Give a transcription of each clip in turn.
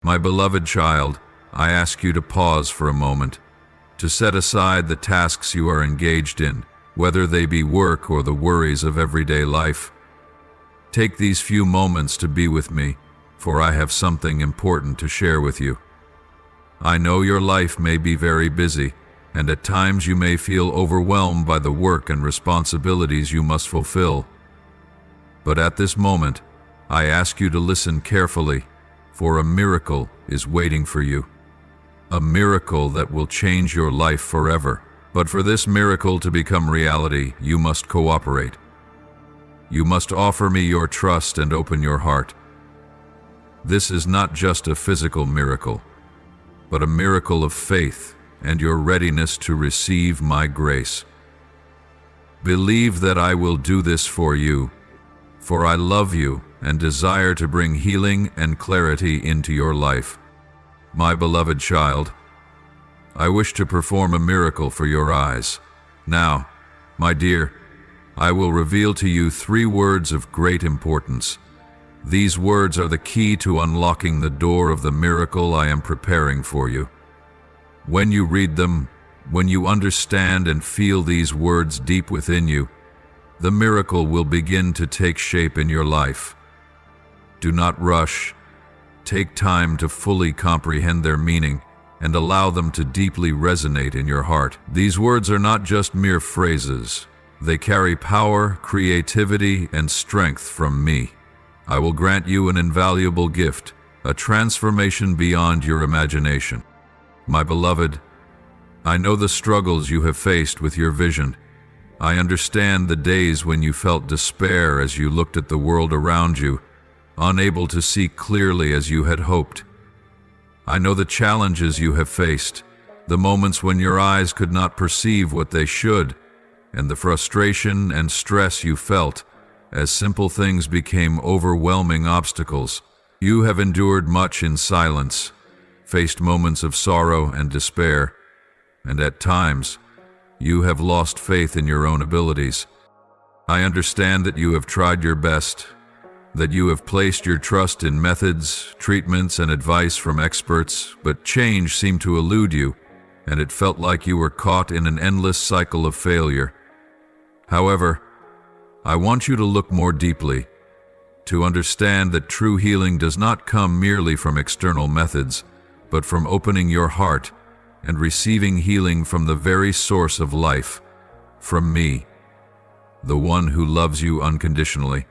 My beloved child, I ask you to pause for a moment, to set aside the tasks you are engaged in, whether they be work or the worries of everyday life. Take these few moments to be with me, for I have something important to share with you. I know your life may be very busy, and at times you may feel overwhelmed by the work and responsibilities you must fulfill. But at this moment, I ask you to listen carefully, for a miracle is waiting for you. A miracle that will change your life forever. But for this miracle to become reality, you must cooperate. You must offer me your trust and open your heart. This is not just a physical miracle, but a miracle of faith and your readiness to receive my grace. Believe that I will do this for you, for I love you and desire to bring healing and clarity into your life. My beloved child, I wish to perform a miracle for your eyes. Now, my dear, I will reveal to you 3 words of great importance. These words are the key to unlocking the door of the miracle I am preparing for you. When you read them, when you understand and feel these words deep within you, the miracle will begin to take shape in your life. Do not rush. Take time to fully comprehend their meaning and allow them to deeply resonate in your heart. These words are not just mere phrases. They carry power, creativity, and strength from me. I will grant you an invaluable gift, a transformation beyond your imagination. My beloved, I know the struggles you have faced with your vision. I understand the days when you felt despair as you looked at the world around you, unable to see clearly as you had hoped. I know the challenges you have faced, the moments when your eyes could not perceive what they should, and the frustration and stress you felt as simple things became overwhelming obstacles. You have endured much in silence, faced moments of sorrow and despair, and at times, you have lost faith in your own abilities. I understand that you have tried your best, that you have placed your trust in methods, treatments, and advice from experts, but change seemed to elude you, and it felt like you were caught in an endless cycle of failure. However, I want you to look more deeply, to understand that true healing does not come merely from external methods, but from opening your heart and receiving healing from the very source of life, from me, the one who loves you unconditionally.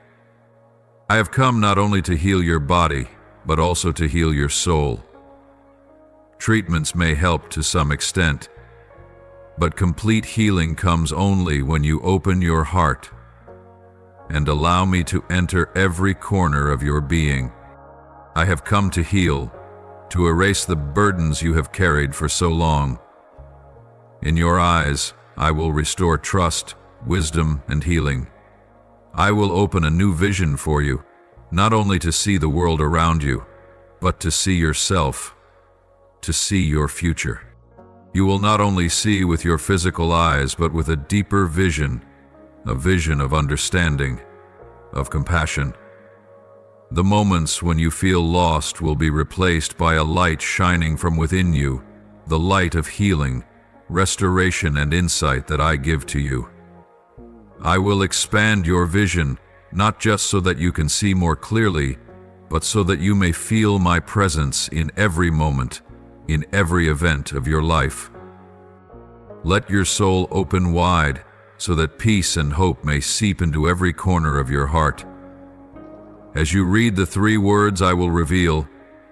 I have come not only to heal your body, but also to heal your soul. Treatments may help to some extent, but complete healing comes only when you open your heart and allow me to enter every corner of your being. I have come to heal, to erase the burdens you have carried for so long. In your eyes, I will restore trust, wisdom, and healing. I will open a new vision for you, not only to see the world around you, but to see yourself, to see your future. You will not only see with your physical eyes, but with a deeper vision, a vision of understanding, of compassion. The moments when you feel lost will be replaced by a light shining from within you, the light of healing, restoration, and insight that I give to you. I will expand your vision, not just so that you can see more clearly, but so that you may feel my presence in every moment, in every event of your life. Let your soul open wide, so that peace and hope may seep into every corner of your heart. As you read the 3 words I will reveal,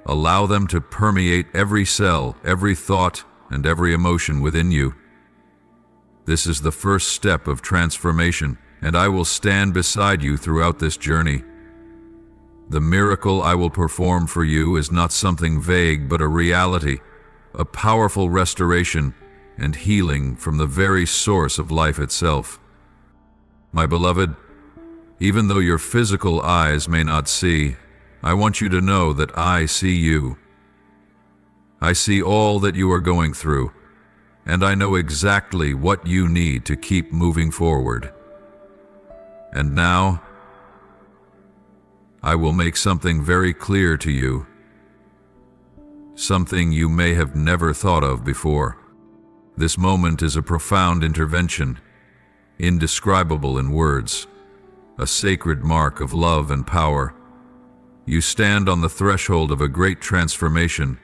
allow them to permeate every cell, every thought, and every emotion within you. This is the first step of transformation, and I will stand beside you throughout this journey. The miracle I will perform for you is not something vague, but a reality, a powerful restoration and healing from the very source of life itself. My beloved, even though your physical eyes may not see, I want you to know that I see you. I see all that you are going through, and I know exactly what you need to keep moving forward. And now, I will make something very clear to you. something you may have never thought of before. This moment is a profound intervention, indescribable in words, a sacred mark of love and power. You stand on the threshold of a great transformation,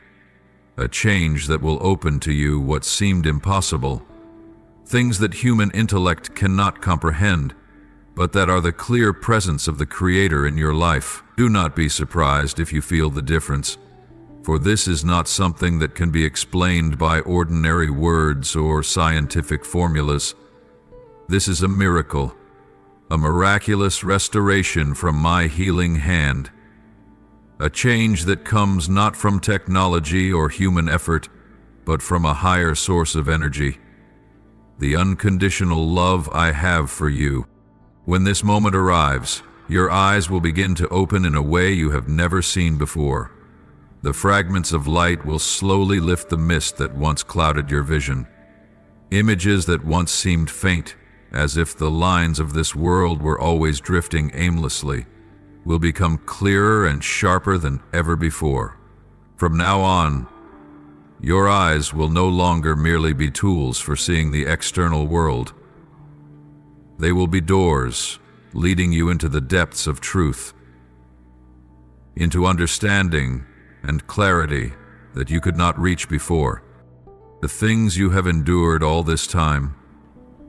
a change that will open to you what seemed impossible, things that human intellect cannot comprehend, but that are the clear presence of the Creator in your life. Do not be surprised if you feel the difference, for this is not something that can be explained by ordinary words or scientific formulas. This is a miracle, a miraculous restoration from my healing hand. A change that comes not from technology or human effort, but from a higher source of energy. The unconditional love I have for you. When this moment arrives, your eyes will begin to open in a way you have never seen before. The fragments of light will slowly lift the mist that once clouded your vision. Images that once seemed faint, as if the lines of this world were always drifting aimlessly, will become clearer and sharper than ever before. From now on, your eyes will no longer merely be tools for seeing the external world. They will be doors leading you into the depths of truth, into understanding and clarity that you could not reach before. The things you have endured all this time,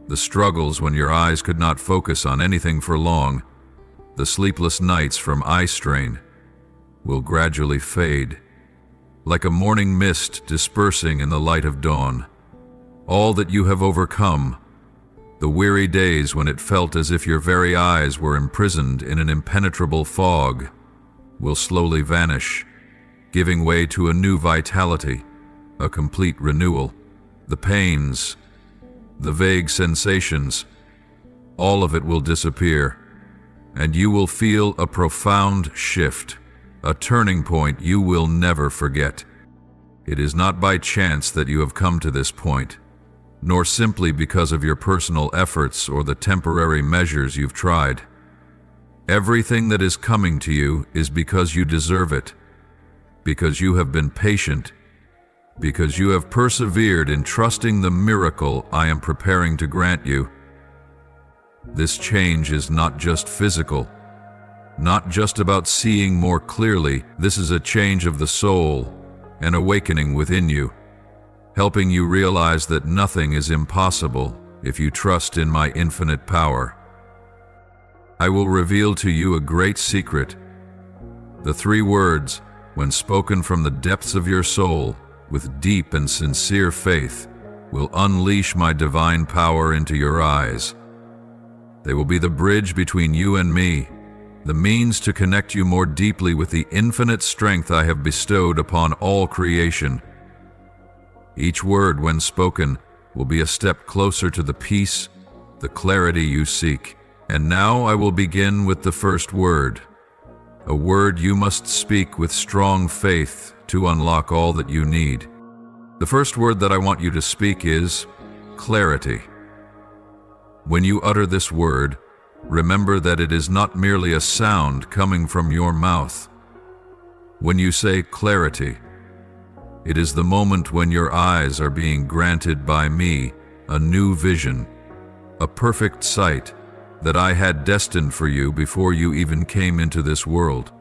the struggles when your eyes could not focus on anything for long, the sleepless nights from eye strain, will gradually fade, like a morning mist dispersing in the light of dawn. All that you have overcome, the weary days when it felt as if your very eyes were imprisoned in an impenetrable fog, will slowly vanish, giving way to a new vitality, a complete renewal. The pains, the vague sensations, all of it will disappear, and you will feel a profound shift, a turning point you will never forget. It is not by chance that you have come to this point, nor simply because of your personal efforts or the temporary measures you've tried. Everything that is coming to you is because you deserve it, because you have been patient, because you have persevered in trusting the miracle I am preparing to grant you. This change is not just physical, not just about seeing more clearly. This is a change of the soul, an awakening within you, helping you realize that nothing is impossible if you trust in my infinite power. I will reveal to you a great secret. The 3 words, when spoken from the depths of your soul, with deep and sincere faith, will unleash my divine power into your eyes. They will be the bridge between you and me, the means to connect you more deeply with the infinite strength I have bestowed upon all creation. Each word, when spoken, will be a step closer to the peace, the clarity you seek. And now I will begin with the first word, a word you must speak with strong faith to unlock all that you need. The first word that I want you to speak is clarity. When you utter this word, remember that it is not merely a sound coming from your mouth. When you say clarity, it is the moment when your eyes are being granted by me a new vision, a perfect sight that I had destined for you before you even came into this world.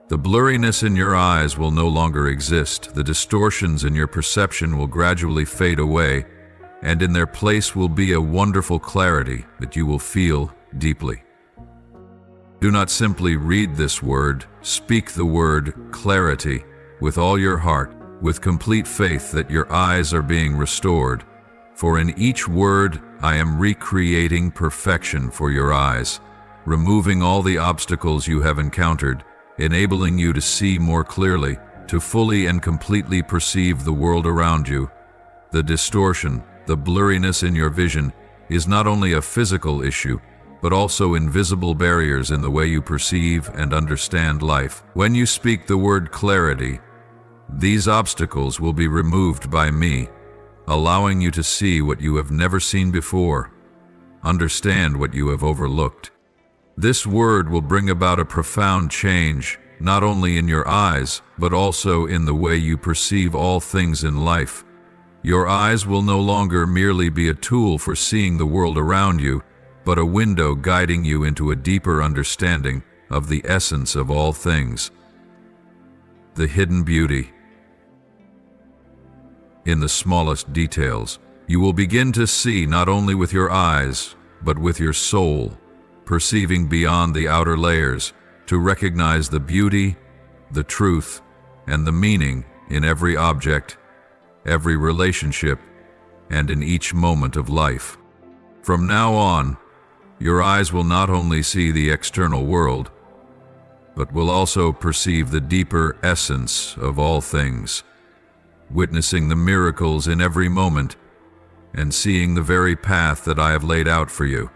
The blurriness in your eyes will no longer exist. The distortions in your perception will gradually fade away, and in their place will be a wonderful clarity that you will feel deeply. Do not simply read this word, speak the word clarity with all your heart, with complete faith that your eyes are being restored. For in each word I am recreating perfection for your eyes, removing all the obstacles you have encountered, enabling you to see more clearly, to fully and completely perceive the world around you. The distortion, the blurriness in your vision is not only a physical issue, but also invisible barriers in the way you perceive and understand life. When you speak the word clarity, these obstacles will be removed by me, allowing you to see what you have never seen before, understand what you have overlooked. This word will bring about a profound change, not only in your eyes, but also in the way you perceive all things in life. Your eyes will no longer merely be a tool for seeing the world around you, but a window guiding you into a deeper understanding of the essence of all things. The hidden beauty. In the smallest details, you will begin to see not only with your eyes, but with your soul, perceiving beyond the outer layers, to recognize the beauty, the truth, and the meaning in every object, every relationship, and in each moment of life. From now on, your eyes will not only see the external world, but will also perceive the deeper essence of all things, witnessing the miracles in every moment, and seeing the very path that I have laid out for you.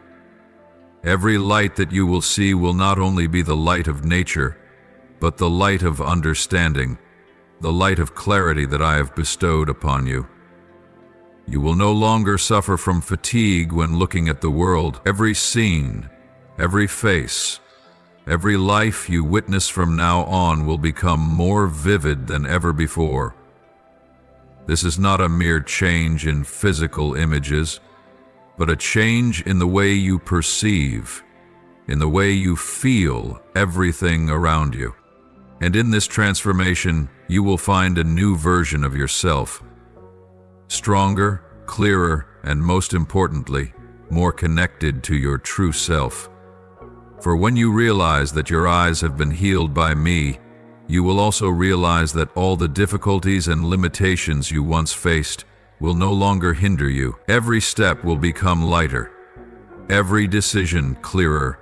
Every light that you will see will not only be the light of nature, but the light of understanding, the light of clarity that I have bestowed upon you. You will no longer suffer from fatigue when looking at the world. Every scene, every face, every life you witness from now on will become more vivid than ever before. This is not a mere change in physical images, but a change in the way you perceive, in the way you feel everything around you. And in this transformation, you will find a new version of yourself, stronger, clearer, and most importantly, more connected to your true self. For when you realize that your eyes have been healed by me, you will also realize that all the difficulties and limitations you once faced will no longer hinder you. Every step will become lighter, every decision clearer,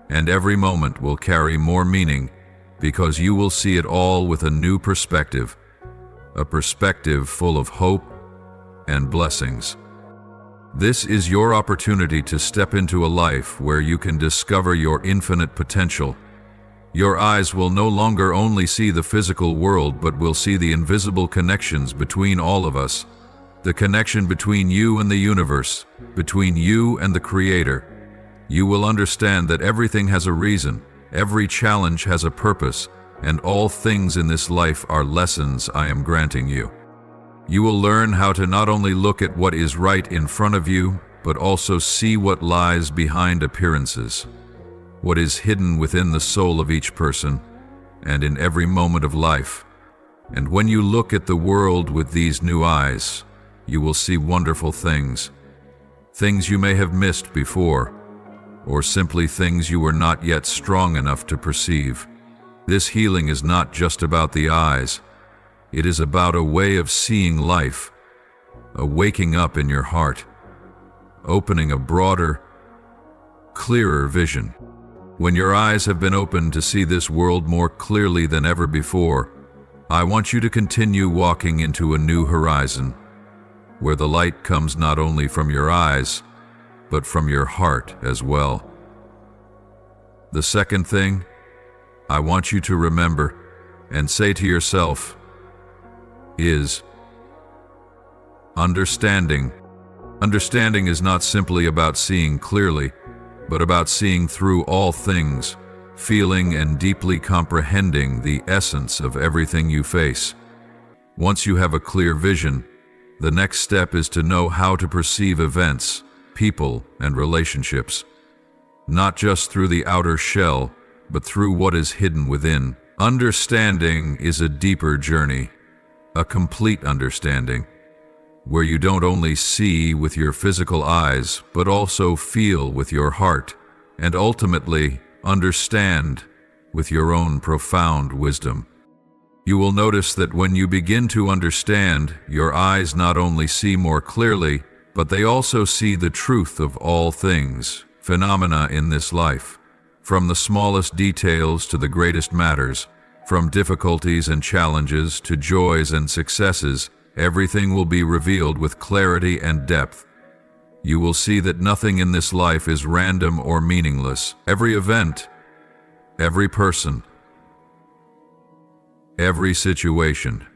and every moment will carry more meaning because you will see it all with a new perspective, a perspective full of hope and blessings. This is your opportunity to step into a life where you can discover your infinite potential. Your eyes will no longer only see the physical world, but will see the invisible connections between all of us, the connection between you and the universe, between you and the Creator. You will understand that everything has a reason, every challenge has a purpose, and all things in this life are lessons I am granting you. You will learn how to not only look at what is right in front of you, but also see what lies behind appearances, what is hidden within the soul of each person and in every moment of life. And when you look at the world with these new eyes, you will see wonderful things, things you may have missed before, or simply things you were not yet strong enough to perceive. This healing is not just about the eyes. It is about a way of seeing life, a waking up in your heart, opening a broader, clearer vision. When your eyes have been opened to see this world more clearly than ever before, I want you to continue walking into a new horizon, where the light comes not only from your eyes, but from your heart as well. The second thing I want you to remember and say to yourself is understanding. Understanding is not simply about seeing clearly, but about seeing through all things, feeling and deeply comprehending the essence of everything you face. Once you have a clear vision, the next step is to know how to perceive events, people, and relationships, not just through the outer shell, but through what is hidden within. Understanding is a deeper journey, a complete understanding, where you don't only see with your physical eyes, but also feel with your heart, and ultimately understand with your own profound wisdom. You will notice that when you begin to understand, your eyes not only see more clearly, but they also see the truth of all things, phenomena in this life, from the smallest details to the greatest matters, from difficulties and challenges to joys and successes. Everything will be revealed with clarity and depth. You will see that nothing in this life is random or meaningless. Every event, every person, every situation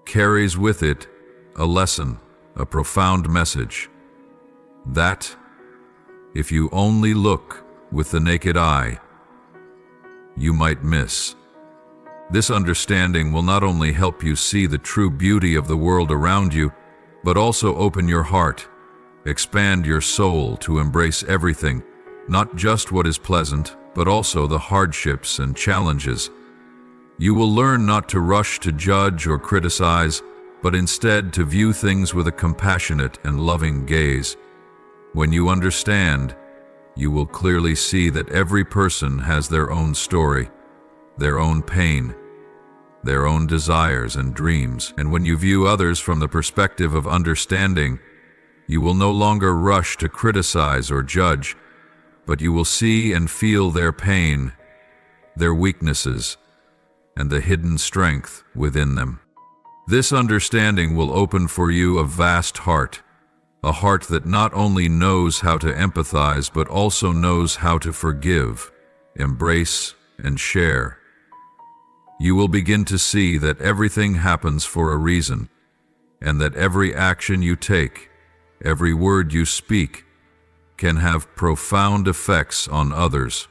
carries with it a lesson, a profound message, that, if you only look with the naked eye, you might miss. This understanding will not only help you see the true beauty of the world around you, but also open your heart, expand your soul to embrace everything, not just what is pleasant, but also the hardships and challenges. You will learn not to rush to judge or criticize, but instead to view things with a compassionate and loving gaze. When you understand, you will clearly see that every person has their own story, their own pain, their own desires and dreams. And when you view others from the perspective of understanding, you will no longer rush to criticize or judge, but you will see and feel their pain, their weaknesses, and the hidden strength within them. This understanding will open for you a vast heart, a heart that not only knows how to empathize, but also knows how to forgive, embrace, and share. You will begin to see that everything happens for a reason, and that every action you take, every word you speak, can have profound effects on others.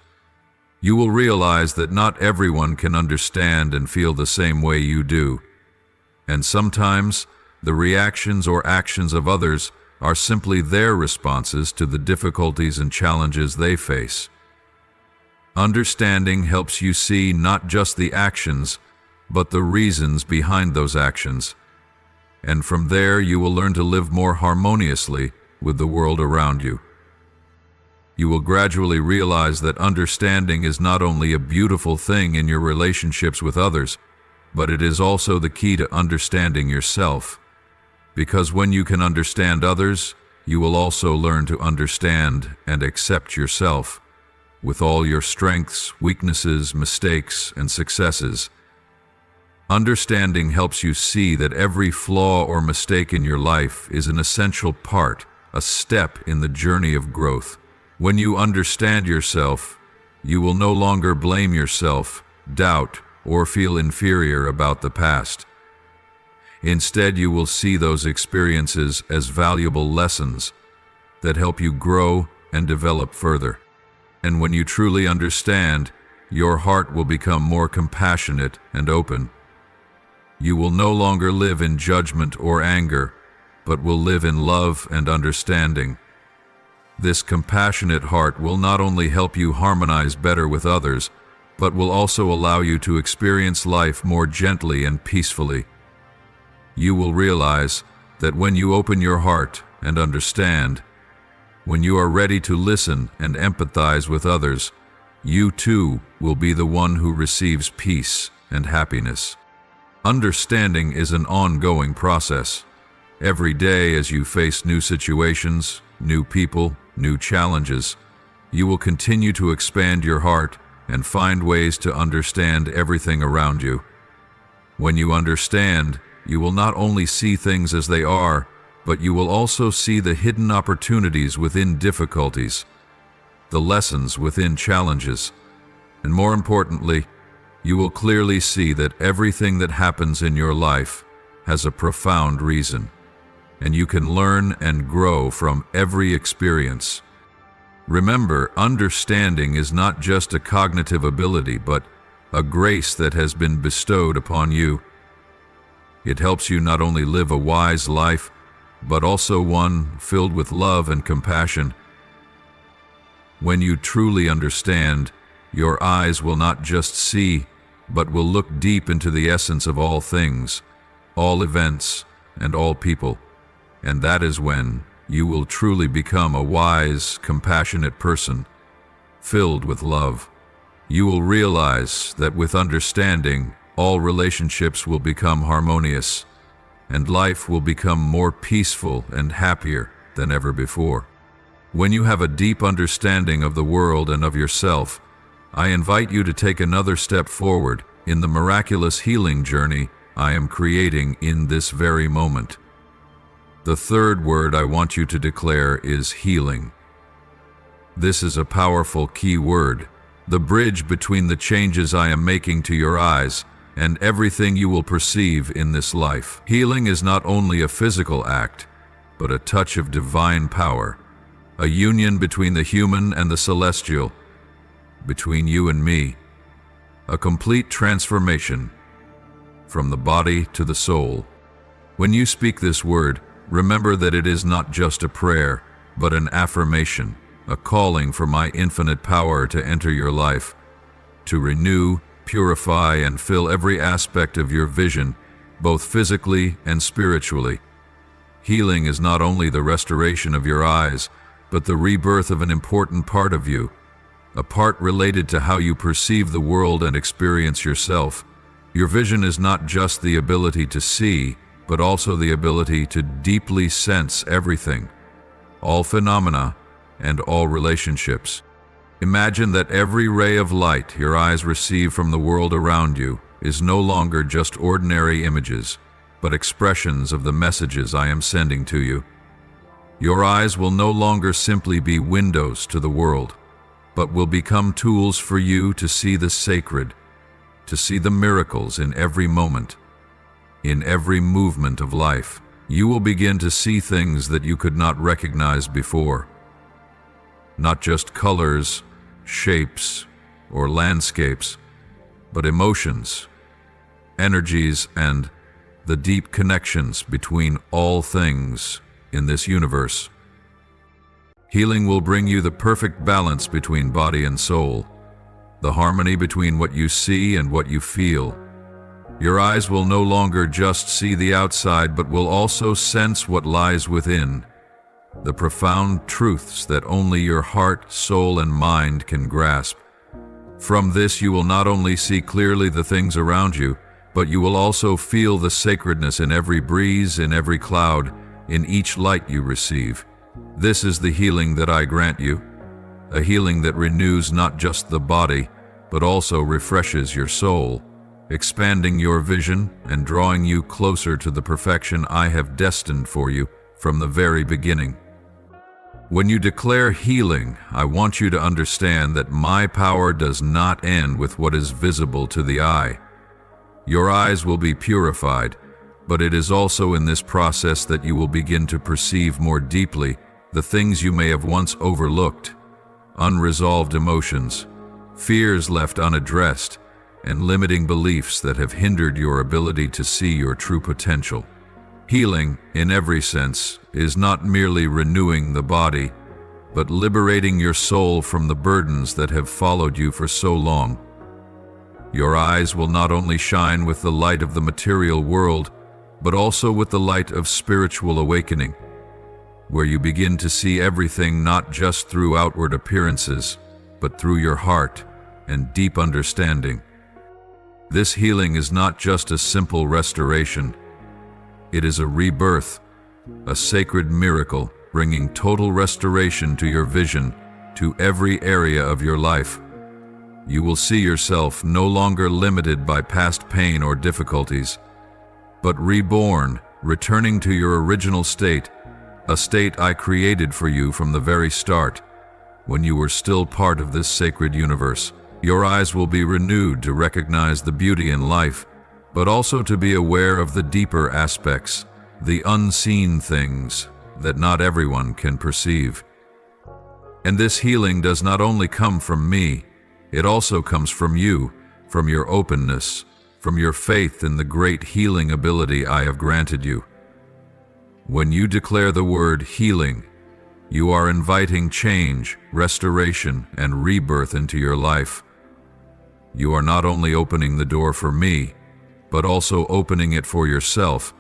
You will realize that not everyone can understand and feel the same way you do, and sometimes the reactions or actions of others are simply their responses to the difficulties and challenges they face. Understanding helps you see not just the actions, but the reasons behind those actions, and from there you will learn to live more harmoniously with the world around you. You will gradually realize that understanding is not only a beautiful thing in your relationships with others, but it is also the key to understanding yourself. Because when you can understand others, you will also learn to understand and accept yourself, with all your strengths, weaknesses, mistakes, and successes. Understanding helps you see that every flaw or mistake in your life is an essential part, a step in the journey of growth. When you understand yourself, you will no longer blame yourself, doubt, or feel inferior about the past. Instead, you will see those experiences as valuable lessons that help you grow and develop further. And when you truly understand, your heart will become more compassionate and open. You will no longer live in judgment or anger, but will live in love and understanding. This compassionate heart will not only help you harmonize better with others, but will also allow you to experience life more gently and peacefully. You will realize that when you open your heart and understand, when you are ready to listen and empathize with others, you too will be the one who receives peace and happiness. Understanding is an ongoing process. Every day as you face new situations, new people, new challenges, you will continue to expand your heart and find ways to understand everything around you. When you understand, you will not only see things as they are, but you will also see the hidden opportunities within difficulties, the lessons within challenges, and more importantly, you will clearly see that everything that happens in your life has a profound reason, and you can learn and grow from every experience. Remember, understanding is not just a cognitive ability, but a grace that has been bestowed upon you. It helps you not only live a wise life, but also one filled with love and compassion. When you truly understand, your eyes will not just see, but will look deep into the essence of all things, all events, and all people. And that is when you will truly become a wise, compassionate person, filled with love. You will realize that with understanding, all relationships will become harmonious, and life will become more peaceful and happier than ever before. When you have a deep understanding of the world and of yourself, I invite you to take another step forward in the miraculous healing journey I am creating in this very moment. The third word I want you to declare is healing. This is a powerful key word, the bridge between the changes I am making to your eyes and everything you will perceive in this life. Healing is not only a physical act, but a touch of divine power, a union between the human and the celestial, between you and me, a complete transformation from the body to the soul. When you speak this word, remember that it is not just a prayer, but an affirmation, a calling for my infinite power to enter your life, to renew, purify, and fill every aspect of your vision, both physically and spiritually. Healing is not only the restoration of your eyes, but the rebirth of an important part of you, a part related to how you perceive the world and experience yourself. Your vision is not just the ability to see, but also the ability to deeply sense everything, all phenomena, and all relationships. Imagine that every ray of light your eyes receive from the world around you is no longer just ordinary images, but expressions of the messages I am sending to you. Your eyes will no longer simply be windows to the world, but will become tools for you to see the sacred, to see the miracles in every moment, in every movement of life. You will begin to see things that you could not recognize before. Not just colors, shapes, or landscapes, but emotions, energies, and the deep connections between all things in this universe. Healing will bring you the perfect balance between body and soul, the harmony between what you see and what you feel. Your eyes will no longer just see the outside, but will also sense what lies within, the profound truths that only your heart, soul, and mind can grasp. From this, you will not only see clearly the things around you, but you will also feel the sacredness in every breeze, in every cloud, in each light you receive. This is the healing that I grant you, a healing that renews not just the body, but also refreshes your soul, expanding your vision and drawing you closer to the perfection I have destined for you from the very beginning. When you declare healing, I want you to understand that my power does not end with what is visible to the eye. Your eyes will be purified, but it is also in this process that you will begin to perceive more deeply the things you may have once overlooked, unresolved emotions, fears left unaddressed, and limiting beliefs that have hindered your ability to see your true potential. Healing, in every sense, is not merely renewing the body, but liberating your soul from the burdens that have followed you for so long. Your eyes will not only shine with the light of the material world, but also with the light of spiritual awakening, where you begin to see everything not just through outward appearances, but through your heart and deep understanding. This healing is not just a simple restoration. It is a rebirth, a sacred miracle bringing total restoration to your vision, to every area of your life. You will see yourself no longer limited by past pain or difficulties, but reborn, returning to your original state, a state I created for you from the very start, when you were still part of this sacred universe. Your eyes will be renewed to recognize the beauty in life, but also to be aware of the deeper aspects, the unseen things that not everyone can perceive. And this healing does not only come from me, it also comes from you, from your openness, from your faith in the great healing ability I have granted you. When you declare the word healing, you are inviting change, restoration, and rebirth into your life. You are not only opening the door for me, but also opening it for yourself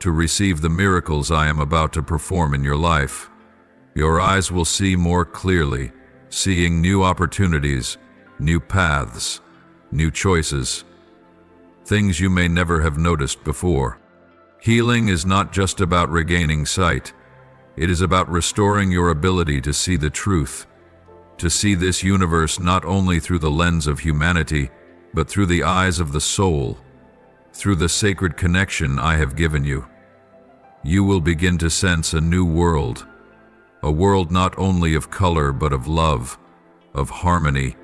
to receive the miracles I am about to perform in your life. Your eyes will see more clearly, seeing new opportunities, new paths, new choices, things you may never have noticed before. Healing is not just about regaining sight. It is about restoring your ability to see the truth, to see this universe not only through the lens of humanity, but through the eyes of the soul, through the sacred connection I have given you. You will begin to sense a new world, a world not only of color but of love, of harmony,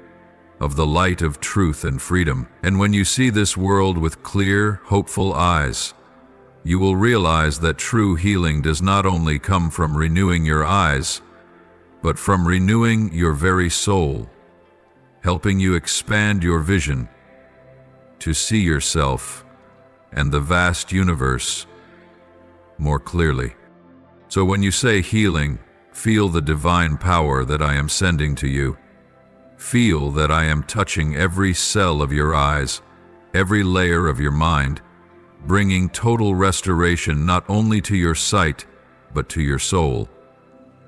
of the light of truth and freedom. And when you see this world with clear, hopeful eyes, you will realize that true healing does not only come from renewing your eyes, but from renewing your very soul, helping you expand your vision, to see yourself and the vast universe more clearly. So when you say healing, feel the divine power that I am sending to you. Feel that I am touching every cell of your eyes, every layer of your mind, bringing total restoration not only to your sight, but to your soul.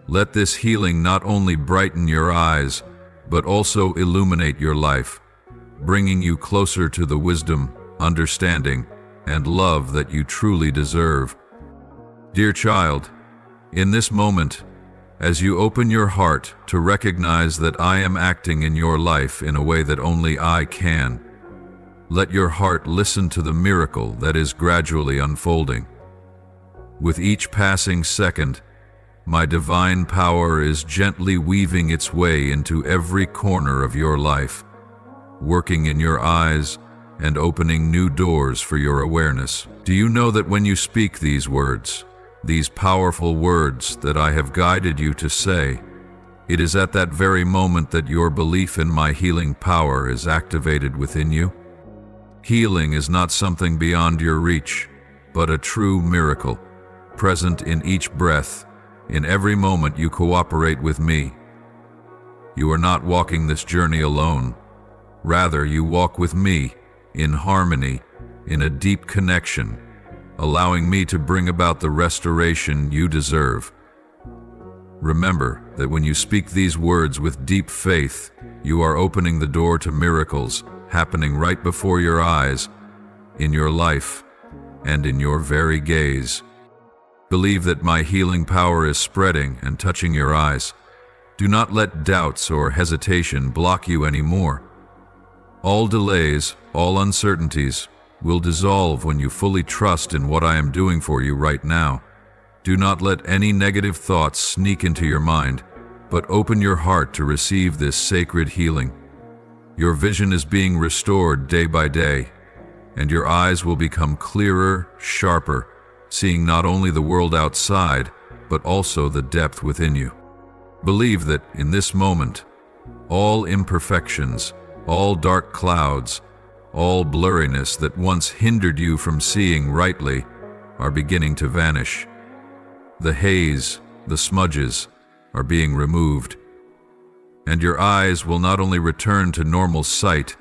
Let this healing not only brighten your eyes, but also illuminate your life, bringing you closer to the wisdom, understanding, and love that you truly deserve. Dear child, in this moment, as you open your heart to recognize that I am acting in your life in a way that only I can, let your heart listen to the miracle that is gradually unfolding. With each passing second, my divine power is gently weaving its way into every corner of your life, working in your eyes and opening new doors for your awareness. Do you know that when you speak these words, these powerful words that I have guided you to say, it is at that very moment that your belief in my healing power is activated within you? Healing is not something beyond your reach, but a true miracle, present in each breath, in every moment you cooperate with me. You are not walking this journey alone. Rather, you walk with me, in harmony, in a deep connection, allowing me to bring about the restoration you deserve. Remember that when you speak these words with deep faith, you are opening the door to miracles happening right before your eyes, in your life, and in your very gaze. Believe that my healing power is spreading and touching your eyes. Do not let doubts or hesitation block you anymore. All delays, all uncertainties, will dissolve when you fully trust in what I am doing for you right now. Do not let any negative thoughts sneak into your mind, but open your heart to receive this sacred healing. Your vision is being restored day by day, and your eyes will become clearer, sharper, seeing not only the world outside, but also the depth within you. Believe that in this moment, all imperfections, all dark clouds, all blurriness that once hindered you from seeing rightly are beginning to vanish. The haze, the smudges, are being removed, and your eyes will not only return to normal sight,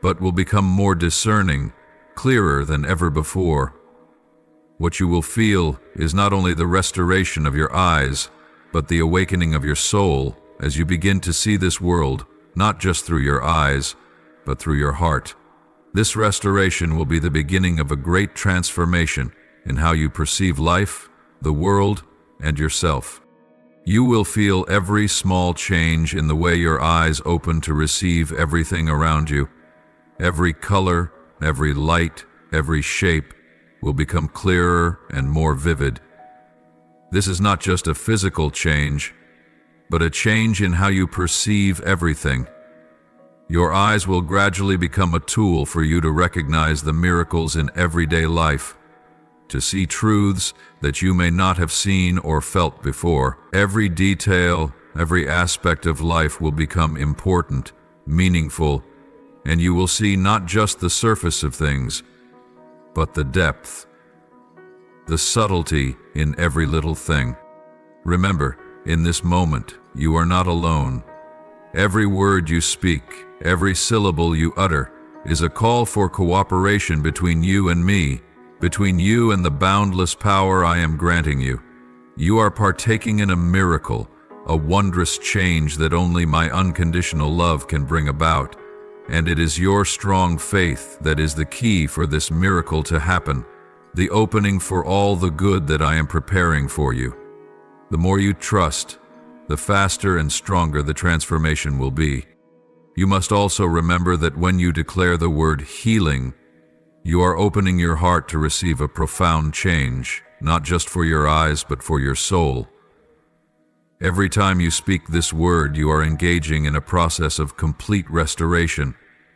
but will become more discerning, clearer than ever before. What you will feel is not only the restoration of your eyes, but the awakening of your soul as you begin to see this world, not just through your eyes, but through your heart. This restoration will be the beginning of a great transformation in how you perceive life, the world, and yourself. You will feel every small change in the way your eyes open to receive everything around you. Every color, every light, every shape will become clearer and more vivid. This is not just a physical change, but a change in how you perceive everything. Your eyes will gradually become a tool for you to recognize the miracles in everyday life, to see truths that you may not have seen or felt before. Every detail, every aspect of life will become important, meaningful, and you will see not just the surface of things, but the depth, the subtlety in every little thing. Remember, in this moment, you are not alone. Every word you speak, every syllable you utter, is a call for cooperation between you and me, between you and the boundless power I am granting you. You are partaking in a miracle, a wondrous change that only my unconditional love can bring about. And it is your strong faith that is the key for this miracle to happen, the opening for all the good that I am preparing for you. The more you trust, the faster and stronger the transformation will be. You must also remember that when you declare the word healing, you are opening your heart to receive a profound change, not just for your eyes, but for your soul. Every time you speak this word, you are engaging in a process of complete restoration,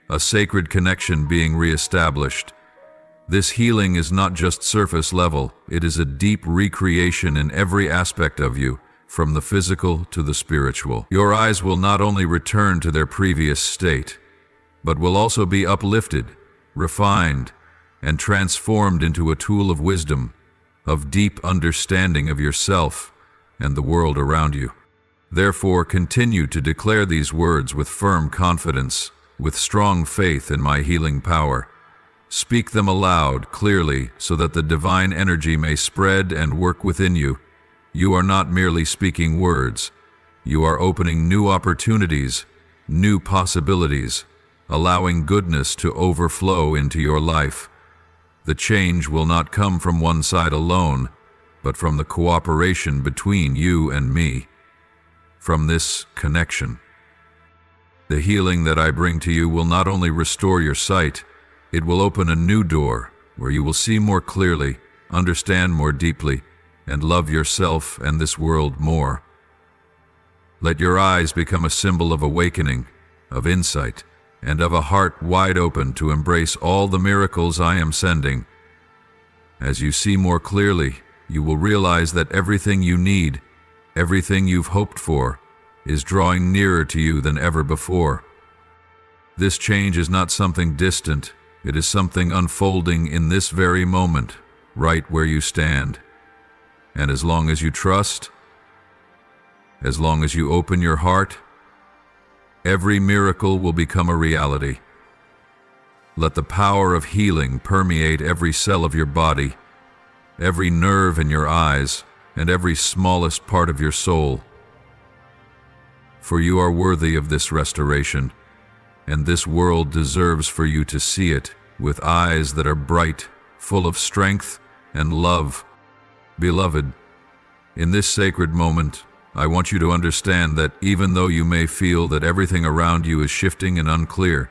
a sacred connection being reestablished. This healing is not just surface level, it is a deep recreation in every aspect of you, from the physical to the spiritual. Your eyes will not only return to their previous state, but will also be uplifted, refined, and transformed into a tool of wisdom, of deep understanding of yourself and the world around you. Therefore, continue to declare these words with firm confidence, with strong faith in my healing power. Speak them aloud, clearly, so that the divine energy may spread and work within you. You are not merely speaking words. You are opening new opportunities, new possibilities, allowing goodness to overflow into your life. The change will not come from one side alone, but from the cooperation between you and me, from this connection. The healing that I bring to you will not only restore your sight, it will open a new door where you will see more clearly, understand more deeply, and love yourself and this world more. Let your eyes become a symbol of awakening, of insight, and of a heart wide open to embrace all the miracles I am sending. As you see more clearly, you will realize that everything you need, everything you've hoped for, is drawing nearer to you than ever before. This change is not something distant. It is something unfolding in this very moment, right where you stand. And as long as you trust, as long as you open your heart, every miracle will become a reality. Let the power of healing permeate every cell of your body, every nerve in your eyes, and every smallest part of your soul. For you are worthy of this restoration, and this world deserves for you to see it with eyes that are bright, full of strength and love. Beloved, in this sacred moment, I want you to understand that even though you may feel that everything around you is shifting and unclear,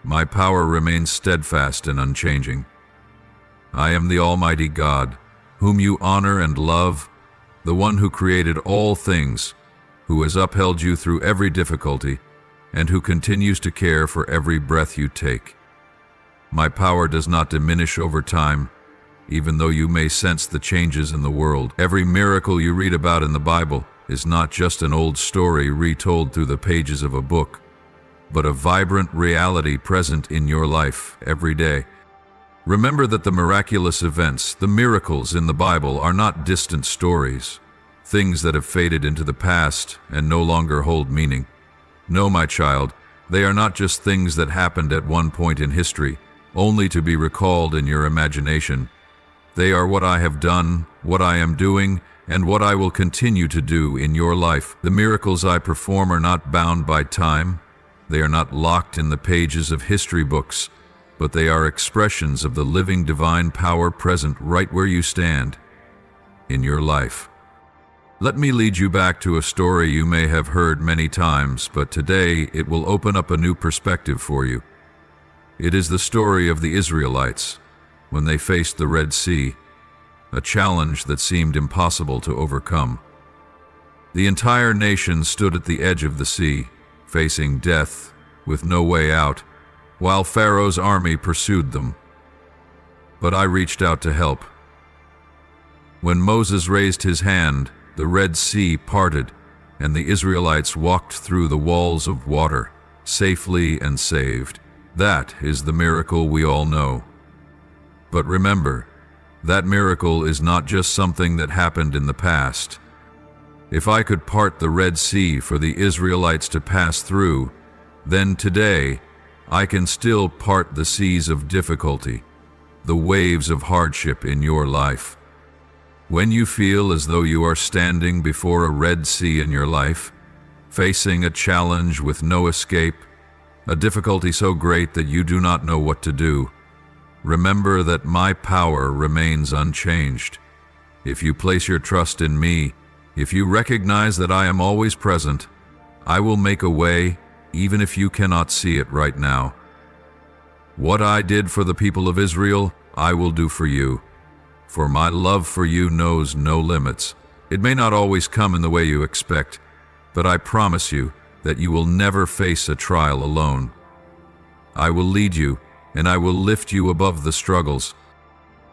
my power remains steadfast and unchanging. I am the Almighty God, whom you honor and love, the one who created all things, who has upheld you through every difficulty, and who continues to care for every breath you take. My power does not diminish over time, even though you may sense the changes in the world. Every miracle you read about in the Bible is not just an old story retold through the pages of a book, but a vibrant reality present in your life every day. Remember that the miraculous events, the miracles in the Bible, are not distant stories, things that have faded into the past and no longer hold meaning. No, my child, they are not just things that happened at one point in history, only to be recalled in your imagination. They are what I have done, what I am doing, and what I will continue to do in your life. The miracles I perform are not bound by time. They are not locked in the pages of history books, but they are expressions of the living divine power present right where you stand, in your life. Let me lead you back to a story you may have heard many times, but today it will open up a new perspective for you. It is the story of the Israelites when they faced the Red Sea, a challenge that seemed impossible to overcome. The entire nation stood at the edge of the sea, facing death with no way out, while Pharaoh's army pursued them. But I reached out to help. When Moses raised his hand, the Red Sea parted, and the Israelites walked through the walls of water, safely and saved. That is the miracle we all know. But remember, that miracle is not just something that happened in the past. If I could part the Red Sea for the Israelites to pass through, then today I can still part the seas of difficulty, the waves of hardship in your life. When you feel as though you are standing before a Red Sea in your life, facing a challenge with no escape, a difficulty so great that you do not know what to do, remember that my power remains unchanged. If you place your trust in me, if you recognize that I am always present, I will make a way even if you cannot see it right now. What I did for the people of Israel, I will do for you. For my love for you knows no limits. It may not always come in the way you expect, but I promise you that you will never face a trial alone. I will lead you, and I will lift you above the struggles.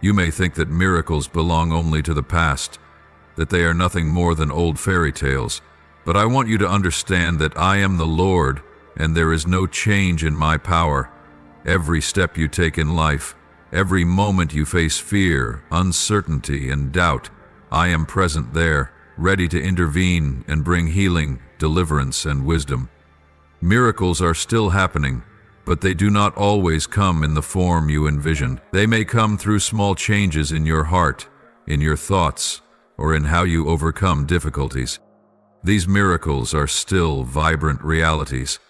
You may think that miracles belong only to the past, that they are nothing more than old fairy tales, but I want you to understand that I am the Lord, and there is no change in my power, Every step you take in life, every moment you face fear, uncertainty, and doubt, I am present there, ready to intervene and bring healing, deliverance, and wisdom. Miracles are still happening, but they do not always come in the form you envisioned. They may come through small changes in your heart, in your thoughts, or in how you overcome difficulties. These miracles are still vibrant realities,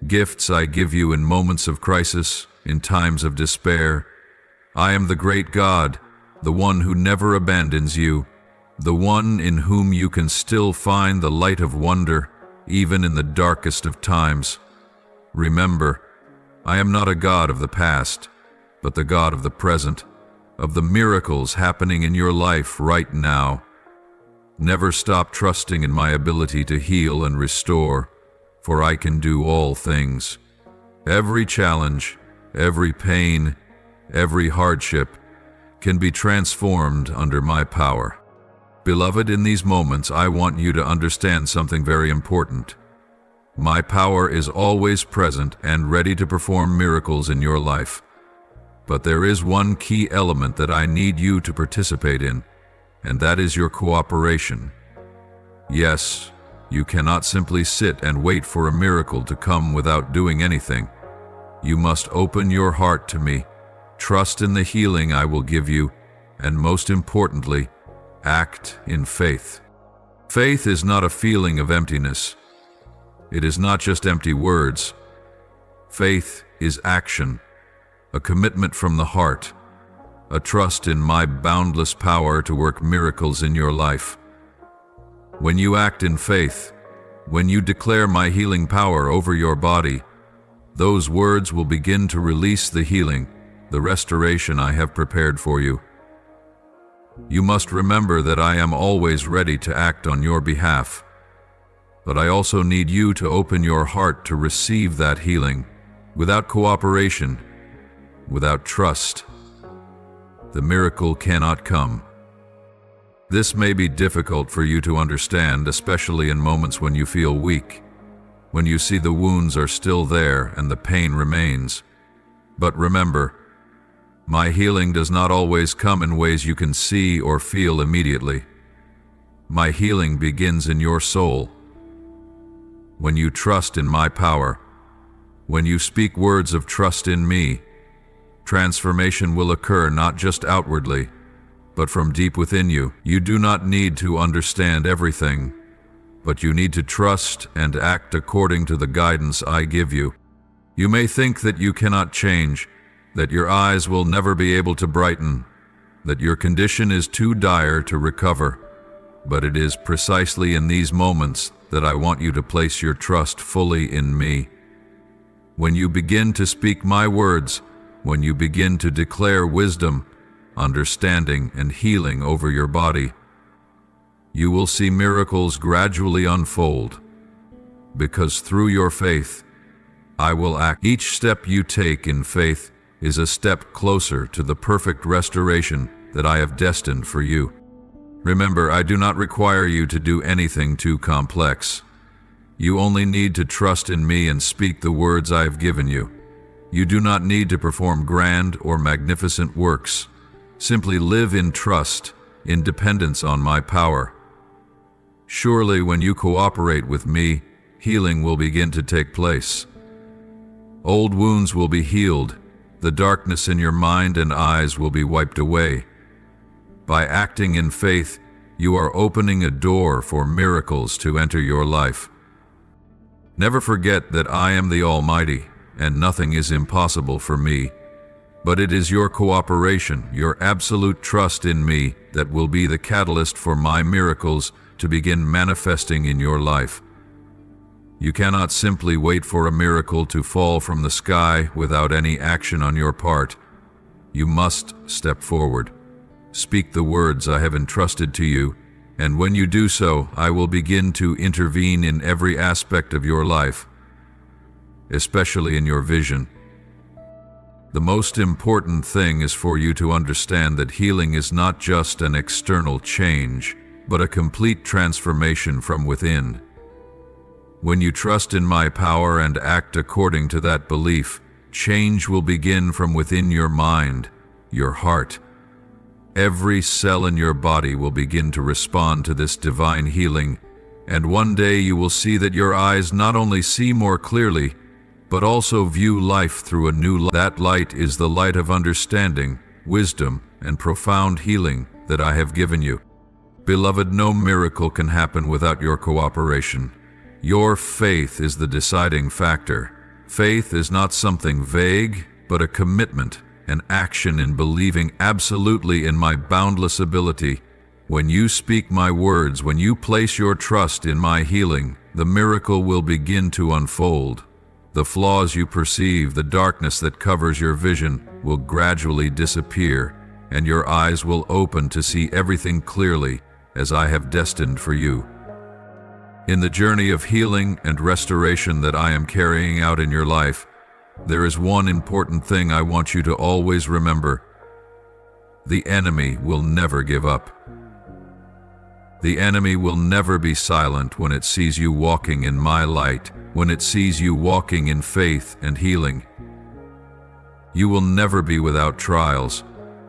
gifts I give you in moments of crisis, in times of despair. I am the great God, the one who never abandons you, the one in whom you can still find the light of wonder, even in the darkest of times. Remember, I am not a God of the past, but the God of the present, of the miracles happening in your life right now. Never stop trusting in my ability to heal and restore, for I can do all things. Every challenge, every pain, every hardship can be transformed under my power. Beloved, in these moments, I want you to understand something very important. My power is always present and ready to perform miracles in your life. But there is one key element that I need you to participate in, and that is your cooperation. Yes, you cannot simply sit and wait for a miracle to come without doing anything. You must open your heart to me, trust in the healing I will give you, and most importantly, act in faith. Faith is not a feeling of emptiness. It is not just empty words. Faith is action, a commitment from the heart, a trust in my boundless power to work miracles in your life. When you act in faith, when you declare my healing power over your body, those words will begin to release the healing, the restoration I have prepared for you. You must remember that I am always ready to act on your behalf. But I also need you to open your heart to receive that healing. Without cooperation, without trust, the miracle cannot come. This may be difficult for you to understand, especially in moments when you feel weak, when you see the wounds are still there and the pain remains. But remember, my healing does not always come in ways you can see or feel immediately. My healing begins in your soul. When you trust in my power, when you speak words of trust in me, transformation will occur not just outwardly, but from deep within you. You do not need to understand everything, but you need to trust and act according to the guidance I give you. You may think that you cannot change, that your eyes will never be able to brighten, that your condition is too dire to recover, but it is precisely in these moments that I want you to place your trust fully in me. When you begin to speak my words, when you begin to declare wisdom, understanding, and healing over your body, you will see miracles gradually unfold, because through your faith, I will act. Each step you take in faith is a step closer to the perfect restoration that I have destined for you. Remember, I do not require you to do anything too complex. You only need to trust in me and speak the words I have given you. You do not need to perform grand or magnificent works. Simply live in trust, in dependence on my power. Surely, when you cooperate with me, healing will begin to take place. Old wounds will be healed. The darkness in your mind and eyes will be wiped away. By acting in faith, you are opening a door for miracles to enter your life. Never forget that I am the Almighty, and nothing is impossible for me. But it is your cooperation, your absolute trust in me, that will be the catalyst for my miracles to begin manifesting in your life. You cannot simply wait for a miracle to fall from the sky without any action on your part. You must step forward. Speak the words I have entrusted to you, and when you do so, I will begin to intervene in every aspect of your life, especially in your vision. The most important thing is for you to understand that healing is not just an external change, but a complete transformation from within. When you trust in my power and act according to that belief, change will begin from within your mind, your heart. Every cell in your body will begin to respond to this divine healing, and one day you will see that your eyes not only see more clearly, but also view life through a new light. That light is the light of understanding, wisdom, and profound healing that I have given you. Beloved, no miracle can happen without your cooperation. Your faith is the deciding factor. Faith is not something vague, but a commitment, an action in believing absolutely in my boundless ability. When you speak my words, when you place your trust in my healing, the miracle will begin to unfold. The flaws you perceive, the darkness that covers your vision, will gradually disappear, and your eyes will open to see everything clearly as I have destined for you. In the journey of healing and restoration that I am carrying out in your life, there is one important thing I want you to always remember. The enemy will never give up. The enemy will never be silent when it sees you walking in my light, when it sees you walking in faith and healing. You will never be without trials,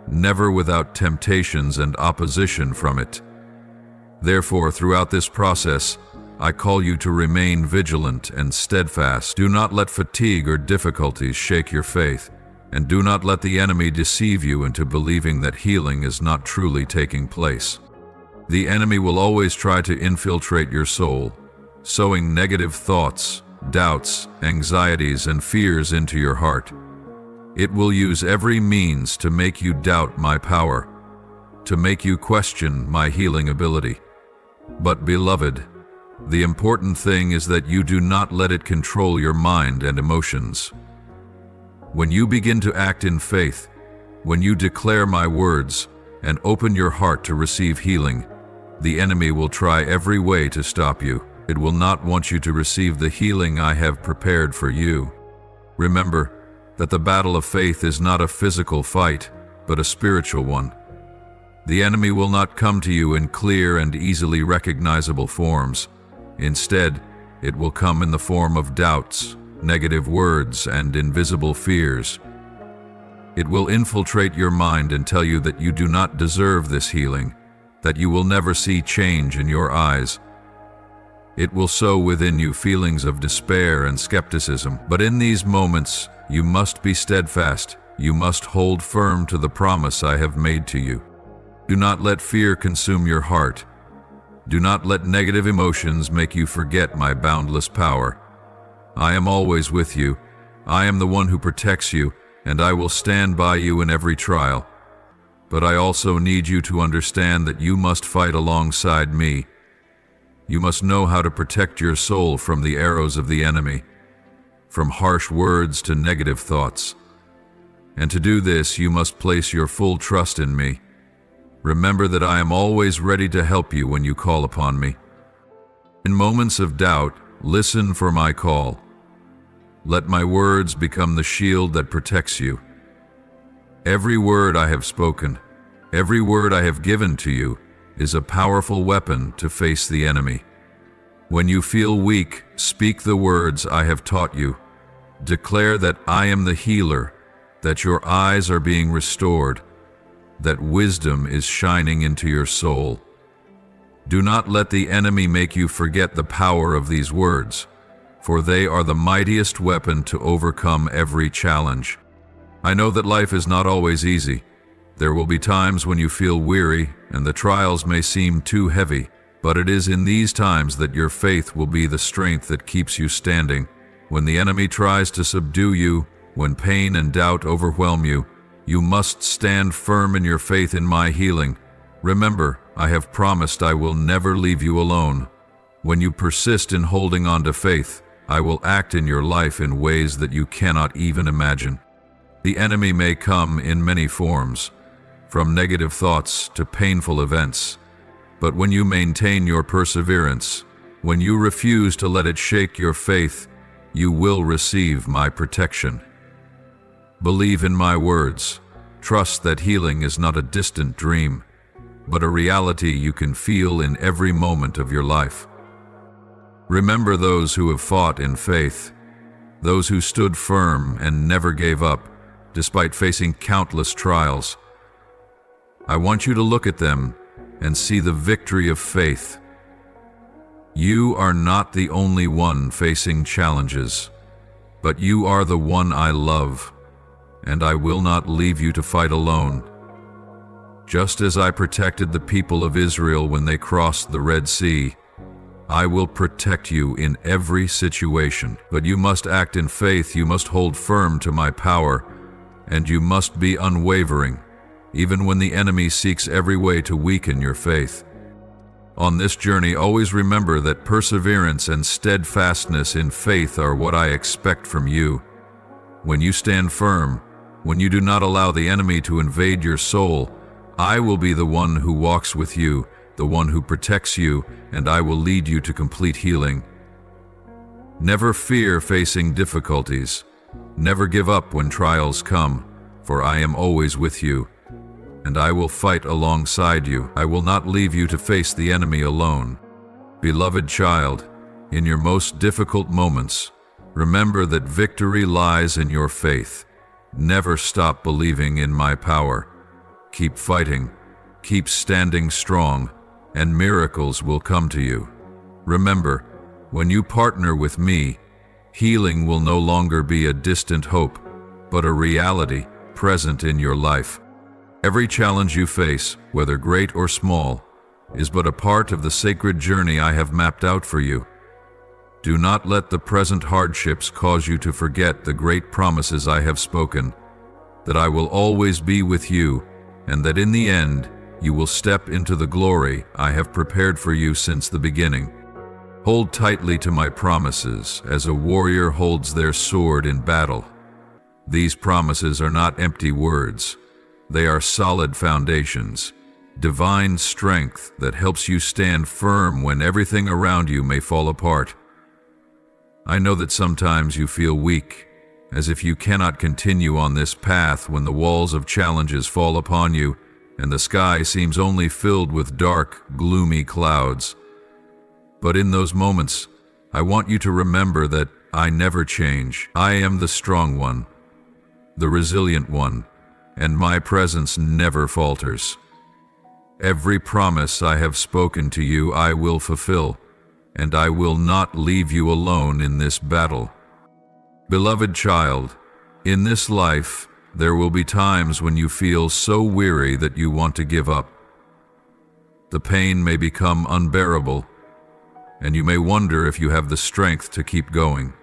never without temptations and opposition from it. Therefore, throughout this process, I call you to remain vigilant and steadfast. Do not let fatigue or difficulties shake your faith, and do not let the enemy deceive you into believing that healing is not truly taking place. The enemy will always try to infiltrate your soul, sowing negative thoughts, doubts, anxieties, and fears into your heart. It will use every means to make you doubt my power, to make you question my healing ability. But beloved, the important thing is that you do not let it control your mind and emotions. When you begin to act in faith, when you declare my words and open your heart to receive healing, the enemy will try every way to stop you. It will not want you to receive the healing I have prepared for you. Remember that the battle of faith is not a physical fight, but a spiritual one. The enemy will not come to you in clear and easily recognizable forms. Instead, it will come in the form of doubts, negative words, and invisible fears. It will infiltrate your mind and tell you that you do not deserve this healing, that you will never see change in your eyes. It will sow within you feelings of despair and skepticism. But in these moments, you must be steadfast. You must hold firm to the promise I have made to you. Do not let fear consume your heart. Do not let negative emotions make you forget my boundless power. I am always with you. I am the one who protects you, and I will stand by you in every trial. But I also need you to understand that you must fight alongside me. You must know how to protect your soul from the arrows of the enemy, from harsh words to negative thoughts. And to do this, you must place your full trust in me. Remember that I am always ready to help you when you call upon me. In moments of doubt, listen for my call. Let my words become the shield that protects you. Every word I have spoken, every word I have given to you, is a powerful weapon to face the enemy. When you feel weak, speak the words I have taught you. Declare that I am the healer, that your eyes are being restored, that wisdom is shining into your soul. Do not let the enemy make you forget the power of these words, for they are the mightiest weapon to overcome every challenge. I know that life is not always easy. There will be times when you feel weary and the trials may seem too heavy, but it is in these times that your faith will be the strength that keeps you standing. When the enemy tries to subdue you, when pain and doubt overwhelm you, you must stand firm in your faith in my healing. Remember, I have promised I will never leave you alone. When you persist in holding on to faith, I will act in your life in ways that you cannot even imagine. The enemy may come in many forms, from negative thoughts to painful events. But when you maintain your perseverance, when you refuse to let it shake your faith, you will receive my protection. Believe in my words. Trust that healing is not a distant dream, but a reality you can feel in every moment of your life. Remember those who have fought in faith. those who stood firm and never gave up, despite facing countless trials. I want you to look at them and see the victory of faith. You are not the only one facing challenges, but you are the one I love, and I will not leave you to fight alone. Just as I protected the people of Israel when they crossed the Red Sea, I will protect you in every situation. But you must act in faith, you must hold firm to my power, and you must be unwavering, even when the enemy seeks every way to weaken your faith. On this journey, always remember that perseverance and steadfastness in faith are what I expect from you. When you stand firm, when you do not allow the enemy to invade your soul, I will be the one who walks with you, the one who protects you, and I will lead you to complete healing. Never fear facing difficulties. Never give up when trials come, for I am always with you, and I will fight alongside you. I will not leave you to face the enemy alone. Beloved child, in your most difficult moments, remember that victory lies in your faith. Never stop believing in my power. Keep fighting, keep standing strong, and miracles will come to you. Remember, when you partner with me, healing will no longer be a distant hope, but a reality present in your life. Every challenge you face, whether great or small, is but a part of the sacred journey I have mapped out for you. Do not let the present hardships cause you to forget the great promises I have spoken, that I will always be with you, and that in the end, you will step into the glory I have prepared for you since the beginning. Hold tightly to my promises as a warrior holds their sword in battle. These promises are not empty words. They are solid foundations, divine strength that helps you stand firm when everything around you may fall apart. I know that sometimes you feel weak, as if you cannot continue on this path when the walls of challenges fall upon you and the sky seems only filled with dark, gloomy clouds. But in those moments, I want you to remember that I never change. I am the strong one, the resilient one, and my presence never falters. Every promise I have spoken to you I will fulfill, and I will not leave you alone in this battle. Beloved child, in this life, there will be times when you feel so weary that you want to give up. The pain may become unbearable, and you may wonder if you have the strength to keep going.